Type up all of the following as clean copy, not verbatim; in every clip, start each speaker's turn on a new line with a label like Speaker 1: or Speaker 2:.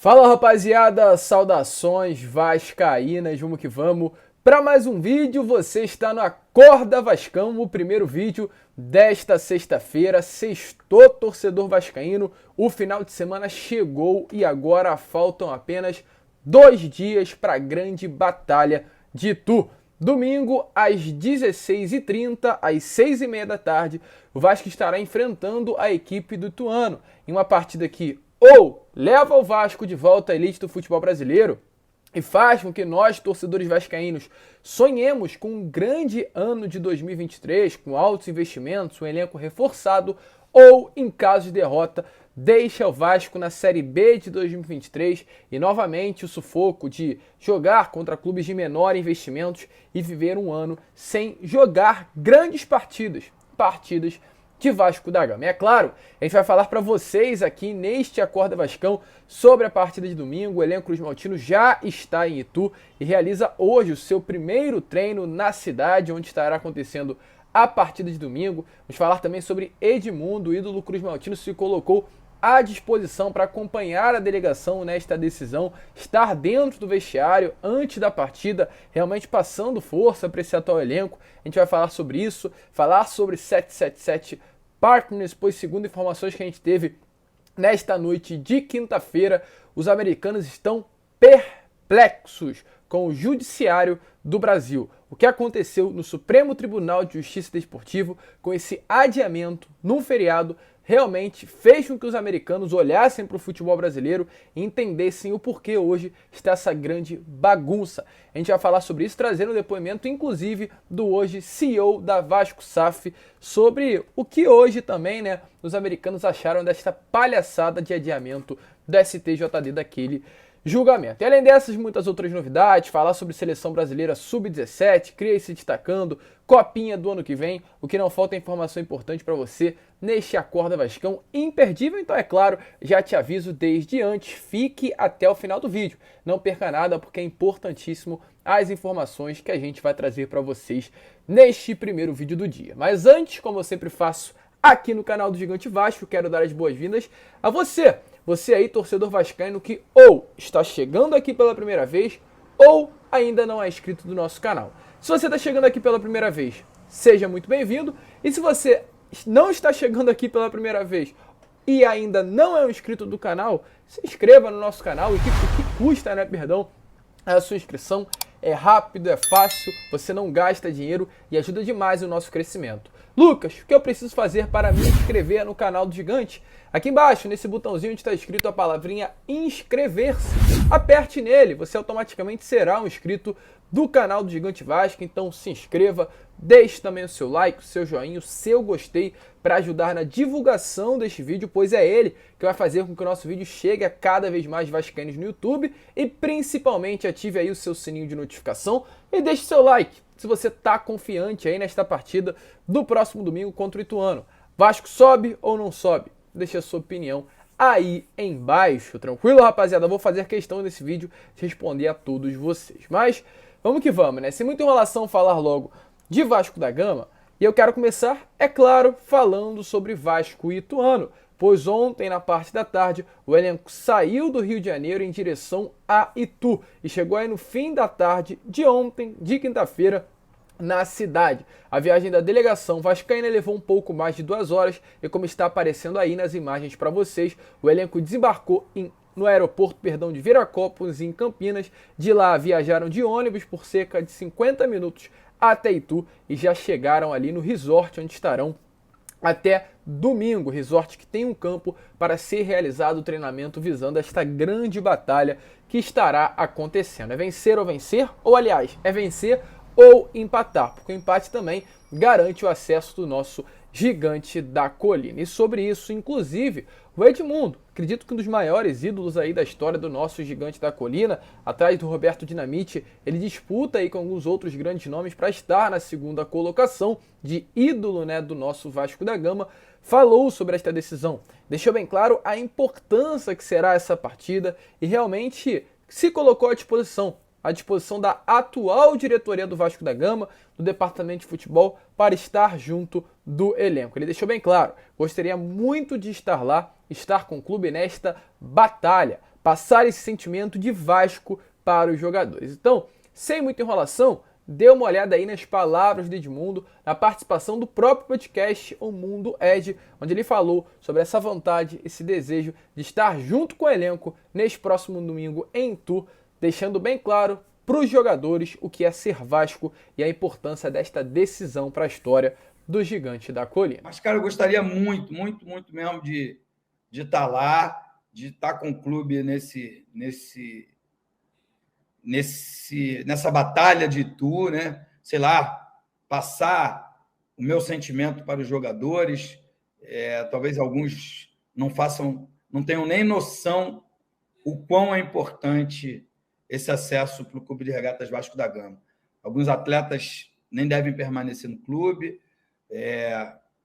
Speaker 1: Fala rapaziada, saudações vascaínas, vamos que vamos. Para mais um vídeo, você está no Acorda Vascão, o primeiro vídeo desta sexta-feira. Sextou, torcedor vascaíno, o final de semana chegou e agora faltam apenas 2 dias para a grande batalha de Itu. Domingo, às 16h30, às 6h30 da tarde, o Vasco estará enfrentando a equipe do Ituano, em uma partida que ou leva o Vasco de volta à elite do futebol brasileiro e faz com que nós, torcedores vascaínos, sonhemos com um grande ano de 2023, com altos investimentos, um elenco reforçado, ou, em caso de derrota, deixa o Vasco na Série B de 2023 e novamente o sufoco de jogar contra clubes de menor investimentos e viver um ano sem jogar grandes partidas de Vasco da Gama. E é claro, a gente vai falar para vocês aqui neste Acorda Vascão sobre a partida de domingo. O elenco cruzmaltino já está em Itu e realiza hoje o seu primeiro treino na cidade, onde estará acontecendo a partida de domingo. Vamos falar também sobre Edmundo, o ídolo cruzmaltino, se colocou à disposição para acompanhar a delegação nesta decisão, estar dentro do vestiário antes da partida, realmente passando força para esse atual elenco. A gente vai falar sobre isso, falar sobre 777 Partners, pois segundo informações que a gente teve nesta noite de quinta-feira, os americanos estão perplexos com o judiciário do Brasil. O que aconteceu no Supremo Tribunal de Justiça Desportivo com esse adiamento num feriado realmente fez com que os americanos olhassem para o futebol brasileiro e entendessem o porquê hoje está essa grande bagunça. A gente vai falar sobre isso, trazendo um depoimento, inclusive, do hoje CEO da Vasco SAF, sobre o que hoje também, os americanos acharam desta palhaçada de adiamento do STJD daquele julgamento. E além dessas, muitas outras novidades, falar sobre seleção brasileira sub-17, Cria se destacando, copinha do ano que vem, o que não falta é informação importante para você neste Acorda Vascão imperdível. Então, é claro, já te aviso desde antes, fique até o final do vídeo. Não perca nada, porque é importantíssimo as informações que a gente vai trazer para vocês neste primeiro vídeo do dia. Mas antes, como eu sempre faço aqui no canal do Gigante Vasco, quero dar as boas-vindas a você. Você aí, torcedor vascaíno, que ou está chegando aqui pela primeira vez ou ainda não é inscrito do nosso canal. Se você está chegando aqui pela primeira vez, seja muito bem-vindo. E se você não está chegando aqui pela primeira vez e ainda não é um inscrito do canal, se inscreva no nosso canal. E o que custa, a sua inscrição. É rápido, é fácil, você não gasta dinheiro e ajuda demais o nosso crescimento. Lucas, o que eu preciso fazer para me inscrever no canal do Gigante? Aqui embaixo, nesse botãozinho onde está escrito a palavrinha inscrever-se. Aperte nele, você automaticamente será um inscrito do canal do Gigante Vasco. Então se inscreva, deixe também o seu like, o seu joinha, o seu gostei para ajudar na divulgação deste vídeo, pois é ele que vai fazer com que o nosso vídeo chegue a cada vez mais vascaínos no YouTube e principalmente ative aí o seu sininho de notificação e deixe seu like se você está confiante aí nesta partida do próximo domingo contra o Ituano. Vasco sobe ou não sobe? Deixe a sua opinião aí embaixo, tranquilo, rapaziada? Eu vou fazer questão nesse vídeo de responder a todos vocês. Mas vamos que vamos, Sem muita enrolação, falar logo de Vasco da Gama. E eu quero começar, é claro, falando sobre Vasco e Ituano, pois ontem, na parte da tarde, o elenco saiu do Rio de Janeiro em direção a Itu e chegou aí no fim da tarde de ontem, de quinta-feira, na cidade. A viagem da delegação vascaína levou um pouco mais de 2 horas e, como está aparecendo aí nas imagens para vocês, o elenco desembarcou no aeroporto de Viracopos, em Campinas. De lá viajaram de ônibus por cerca de 50 minutos até Itu e já chegaram ali no resort onde estarão até domingo, resort que tem um campo para ser realizado o treinamento visando esta grande batalha que estará acontecendo. É vencer ou vencer, ou aliás, é vencer ou empatar, porque o empate também garante o acesso do nosso Gigante da Colina. E sobre isso, inclusive, o Edmundo, acredito que um dos maiores ídolos aí da história do nosso Gigante da Colina, atrás do Roberto Dinamite, ele disputa aí com alguns outros grandes nomes para estar na segunda colocação de ídolo, do nosso Vasco da Gama, falou sobre esta decisão. Deixou bem claro a importância que será essa partida e realmente se colocou à disposição da atual diretoria do Vasco da Gama, do departamento de futebol, para estar junto do elenco. Ele deixou bem claro, gostaria muito de estar lá, estar com o clube nesta batalha, passar esse sentimento de Vasco para os jogadores. Então, sem muita enrolação, dê uma olhada aí nas palavras de Edmundo, na participação do próprio podcast O Mundo Ed, onde ele falou sobre essa vontade, esse desejo de estar junto com o elenco neste próximo domingo em Itu, deixando bem claro para os jogadores o que é ser Vasco e a importância desta decisão para a história do Gigante da Colina.
Speaker 2: Mas, cara, eu gostaria muito mesmo de estar lá, de estar com o clube nessa batalha de Itu, né? Sei lá, passar o meu sentimento para os jogadores. Talvez alguns não tenham nem noção o quão é importante esse acesso para o Clube de Regatas Vasco da Gama. Alguns atletas nem devem permanecer no clube,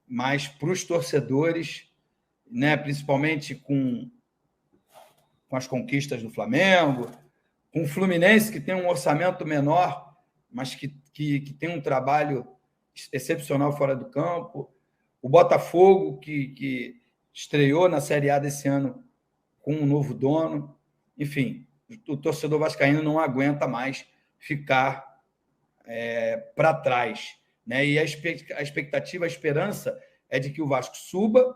Speaker 2: mas para os torcedores, né, principalmente com as conquistas do Flamengo, com o Fluminense, que tem um orçamento menor, mas que tem um trabalho excepcional fora do campo, o Botafogo, que estreou na Série A desse ano com um novo dono. Enfim, o torcedor vascaíno não aguenta mais ficar para trás, né? E a expectativa, a esperança é de que o Vasco suba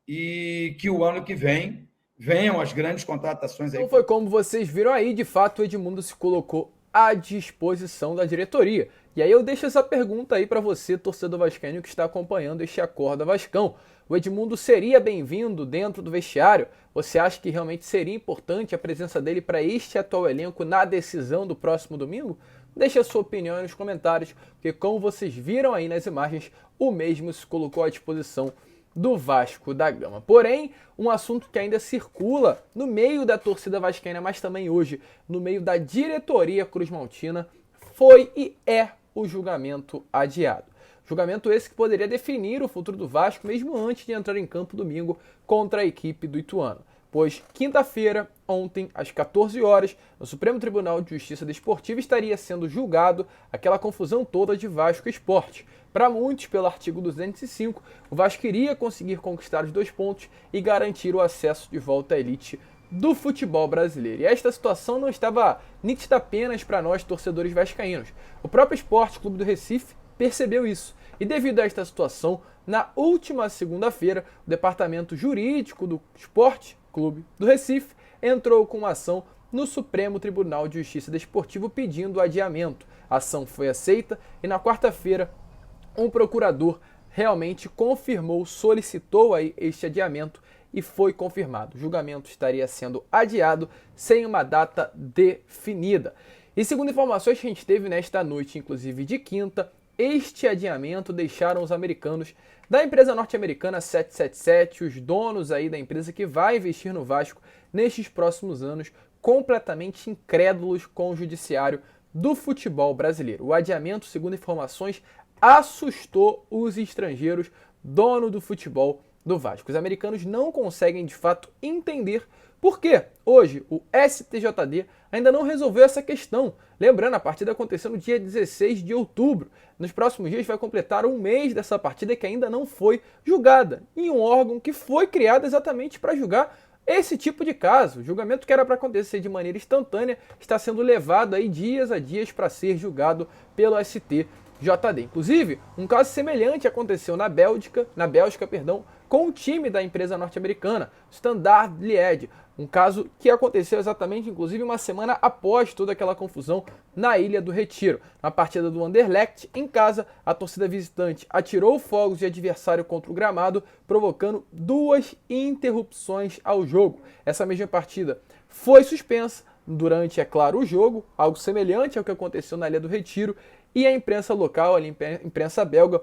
Speaker 2: e que o ano que vem venham as grandes contratações.
Speaker 1: Então foi como vocês viram aí, de fato o Edmundo se colocou à disposição da diretoria. E aí eu deixo essa pergunta aí para você, torcedor vascaíno que está acompanhando este Acorda Vascão. O Edmundo seria bem-vindo dentro do vestiário? Você acha que realmente seria importante a presença dele para este atual elenco na decisão do próximo domingo? Deixe a sua opinião aí nos comentários, porque como vocês viram aí nas imagens, o mesmo se colocou à disposição do Vasco da Gama. Porém, um assunto que ainda circula no meio da torcida vascaína, mas também hoje no meio da diretoria cruzmaltina, foi e é o julgamento adiado. Julgamento esse que poderia definir o futuro do Vasco mesmo antes de entrar em campo domingo contra a equipe do Ituano. Pois quinta-feira, ontem, às 14 horas, no Supremo Tribunal de Justiça Desportiva estaria sendo julgado aquela confusão toda de Vasco e Sport. Para muitos, pelo artigo 205, o Vasco iria conseguir conquistar os 2 pontos e garantir o acesso de volta à elite do futebol brasileiro. E esta situação não estava nítida apenas para nós, torcedores vascaínos. O próprio Sport Clube do Recife percebeu isso. E devido a esta situação, na última segunda-feira, o departamento jurídico do Sport Clube do Recife entrou com uma ação no Supremo Tribunal de Justiça Desportivo pedindo adiamento. A ação foi aceita e na quarta-feira um procurador realmente confirmou, solicitou aí este adiamento e foi confirmado. O julgamento estaria sendo adiado sem uma data definida. E segundo informações que a gente teve nesta noite, inclusive de quinta, este adiamento deixaram os americanos da empresa norte-americana 777, os donos aí da empresa que vai investir no Vasco nestes próximos anos, completamente incrédulos com o judiciário do futebol brasileiro. O adiamento, segundo informações, assustou os estrangeiros, dono do futebol do Vasco. Os americanos não conseguem de fato entender por que hoje o STJD ainda não resolveu essa questão. Lembrando, a partida aconteceu no dia 16 de outubro. Nos próximos dias vai completar um mês dessa partida que ainda não foi julgada, em um órgão que foi criado exatamente para julgar esse tipo de caso. O julgamento que era para acontecer de maneira instantânea está sendo levado aí dias a dias para ser julgado pelo STJD. Inclusive, um caso semelhante aconteceu na Bélgica, com o time da empresa norte-americana, Standard Liège. Um caso que aconteceu exatamente, inclusive, uma semana após toda aquela confusão na Ilha do Retiro. Na partida do Anderlecht, em casa, a torcida visitante atirou fogos de adversário contra o gramado, provocando 2 interrupções ao jogo. Essa mesma partida foi suspensa durante, é claro, o jogo, algo semelhante ao que aconteceu na Ilha do Retiro, e a imprensa local, a imprensa belga,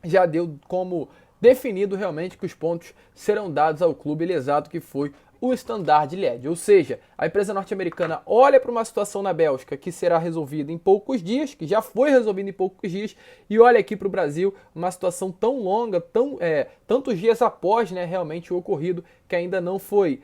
Speaker 1: já deu como definido realmente que os pontos serão dados ao clube lesado que foi o Standard Liège. Ou seja, a empresa norte-americana olha para uma situação na Bélgica que será resolvida em poucos dias, que já foi resolvida em poucos dias, e olha aqui para o Brasil uma situação tão longa, tantos dias após, né, realmente o ocorrido, que ainda não foi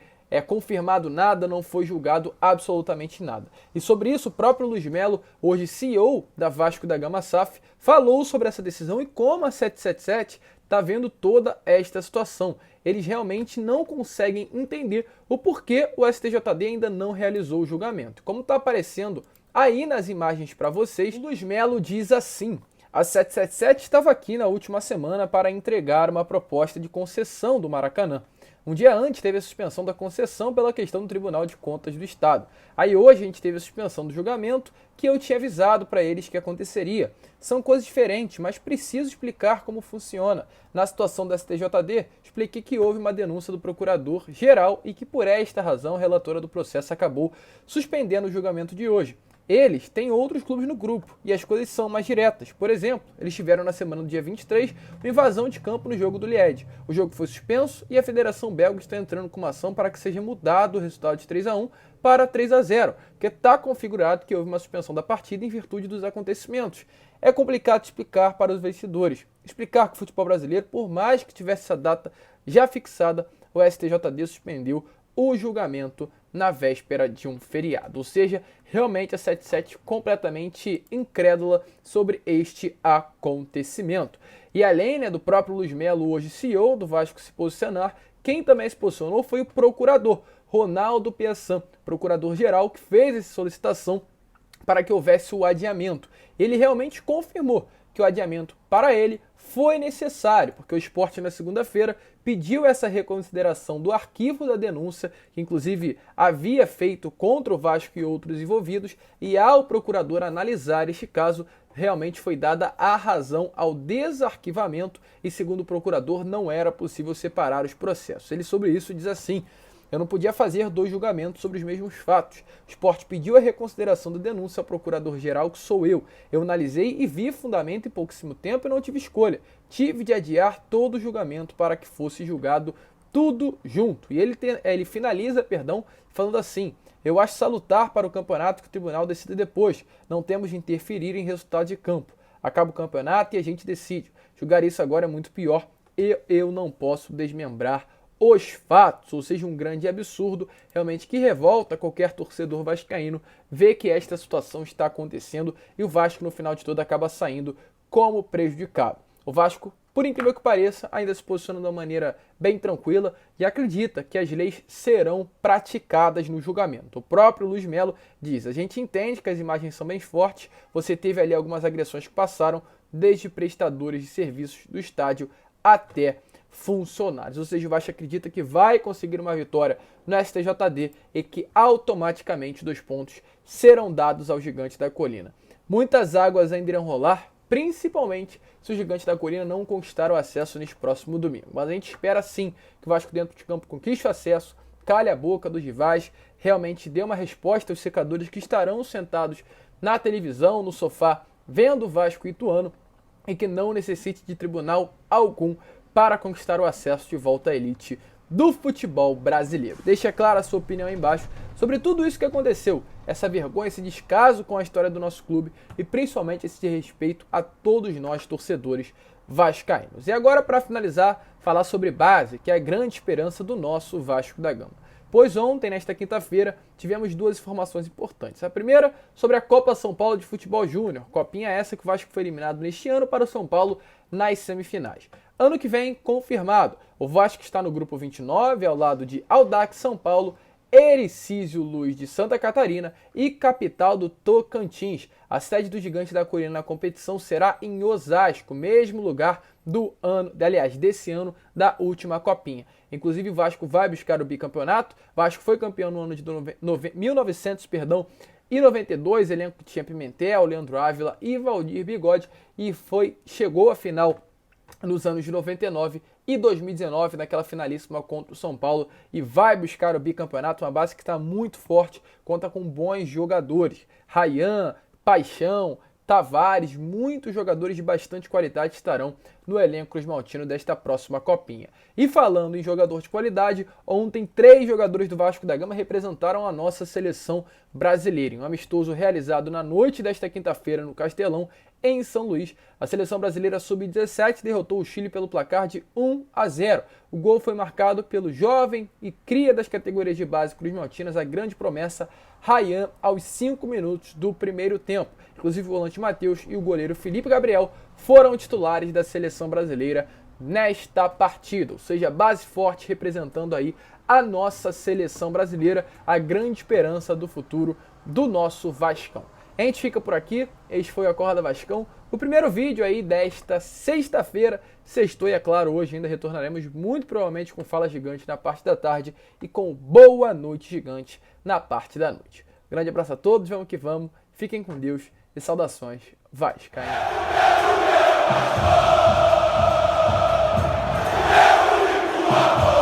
Speaker 1: confirmado nada, não foi julgado absolutamente nada. E sobre isso, o próprio Luiz Melo, hoje CEO da Vasco da Gama SAF, falou sobre essa decisão e como a 777 está vendo toda esta situação. Eles realmente não conseguem entender o porquê o STJD ainda não realizou o julgamento. Como está aparecendo aí nas imagens para vocês, Luiz Melo diz assim: a 777 estava aqui na última semana para entregar uma proposta de concessão do Maracanã. Um dia antes teve a suspensão da concessão pela questão do Tribunal de Contas do Estado. Aí hoje a gente teve a suspensão do julgamento, que eu tinha avisado para eles que aconteceria. São coisas diferentes, mas preciso explicar como funciona. Na situação da STJD, expliquei que houve uma denúncia do procurador-geral e que por esta razão a relatora do processo acabou suspendendo o julgamento de hoje. Eles têm outros clubes no grupo e as coisas são mais diretas. Por exemplo, eles tiveram na semana do dia 23 uma invasão de campo no jogo do Liège. O jogo foi suspenso e a Federação Belga está entrando com uma ação para que seja mudado o resultado de 3-1 para 3-0, porque está configurado que houve uma suspensão da partida em virtude dos acontecimentos. É complicado explicar para os vencedores. Explicar que o futebol brasileiro, por mais que tivesse essa data já fixada, o STJD suspendeu o julgamento na véspera de um feriado. Ou seja, realmente a 77 completamente incrédula sobre este acontecimento. E além do próprio Luiz Melo, hoje CEO do Vasco, se posicionar, quem também se posicionou foi o procurador Ronaldo Piassan, procurador-geral, que fez essa solicitação para que houvesse o adiamento. Ele realmente confirmou que o adiamento para ele foi necessário, porque o Sport na segunda-feira pediu essa reconsideração do arquivo da denúncia, que inclusive havia feito contra o Vasco e outros envolvidos, e ao procurador analisar este caso, realmente foi dada a razão ao desarquivamento e, segundo o procurador, não era possível separar os processos. Ele sobre isso diz assim: eu não podia fazer 2 julgamentos sobre os mesmos fatos. O Sport pediu a reconsideração da denúncia ao procurador-geral, que sou eu. Eu analisei e vi fundamento em pouquíssimo tempo e não tive escolha. Tive de adiar todo o julgamento para que fosse julgado tudo junto. E ele finaliza, falando assim: eu acho salutar para o campeonato que o tribunal decida depois. Não temos de interferir em resultado de campo. Acaba o campeonato e a gente decide. Julgar isso agora é muito pior e eu não posso desmembrar os fatos, ou seja, um grande absurdo, realmente, que revolta qualquer torcedor vascaíno ver que esta situação está acontecendo e o Vasco, no final de tudo, acaba saindo como prejudicado. O Vasco, por incrível que pareça, ainda se posiciona de uma maneira bem tranquila e acredita que as leis serão praticadas no julgamento. O próprio Luiz Melo diz: a gente entende que as imagens são bem fortes, você teve ali algumas agressões que passaram, desde prestadores de serviços do estádio até funcionários. Ou seja, o Vasco acredita que vai conseguir uma vitória no STJD e que automaticamente 2 pontos serão dados ao Gigante da Colina. Muitas águas ainda irão rolar, principalmente se o Gigante da Colina não conquistar o acesso neste próximo domingo. Mas a gente espera sim que o Vasco dentro de campo conquiste o acesso, calhe a boca dos rivais, realmente dê uma resposta aos secadores que estarão sentados na televisão, no sofá, vendo o Vasco Ituano, e que não necessite de tribunal algum para conquistar o acesso de volta à elite do futebol brasileiro. Deixe claro a sua opinião aí embaixo sobre tudo isso que aconteceu, essa vergonha, esse descaso com a história do nosso clube e principalmente esse respeito a todos nós torcedores vascaínos. E agora, para finalizar, falar sobre base, que é a grande esperança do nosso Vasco da Gama. Pois ontem, nesta quinta-feira, tivemos 2 informações importantes. A primeira, sobre a Copa São Paulo de Futebol Júnior. Copinha essa que o Vasco foi eliminado neste ano para o São Paulo nas semifinais. Ano que vem, confirmado, o Vasco está no grupo 29, ao lado de Audax São Paulo, Hericísio Luz de Santa Catarina e Capital do Tocantins. A sede do Gigante da Colina na competição será em Osasco, mesmo lugar desse ano da última Copinha. Inclusive o Vasco vai buscar o bicampeonato. O Vasco foi campeão no ano de 1992, elenco que tinha Pimentel, Leandro Ávila e Valdir Bigode, e chegou à final nos anos de 99 e 2019, naquela finalíssima contra o São Paulo, e vai buscar o bicampeonato, uma base que está muito forte, conta com bons jogadores, Ryan, Paixão, Tavares, muitos jogadores de bastante qualidade estarão no elenco cruzmaltino desta próxima Copinha. E falando em jogador de qualidade, ontem 3 jogadores do Vasco da Gama representaram a nossa seleção brasileira. Em um amistoso realizado na noite desta quinta-feira no Castelão, em São Luís, a seleção brasileira sub-17 derrotou o Chile pelo placar de 1-0. O gol foi marcado pelo jovem e cria das categorias de base cruzmaltinas, a grande promessa Ryan, aos 5 minutos do primeiro tempo. Inclusive o volante Matheus e o goleiro Felipe Gabriel foram titulares da seleção brasileira nesta partida, ou seja, base forte representando aí a nossa seleção brasileira, a grande esperança do futuro do nosso Vascão. A gente fica por aqui, este foi o Acorda Vascão, o primeiro vídeo aí desta sexta-feira, sextou e é claro, hoje ainda retornaremos muito provavelmente com Fala Gigante na parte da tarde e com Boa Noite Gigante na parte da noite. Grande abraço a todos, vamos que vamos, fiquem com Deus e saudações vascaínas.
Speaker 3: Oh!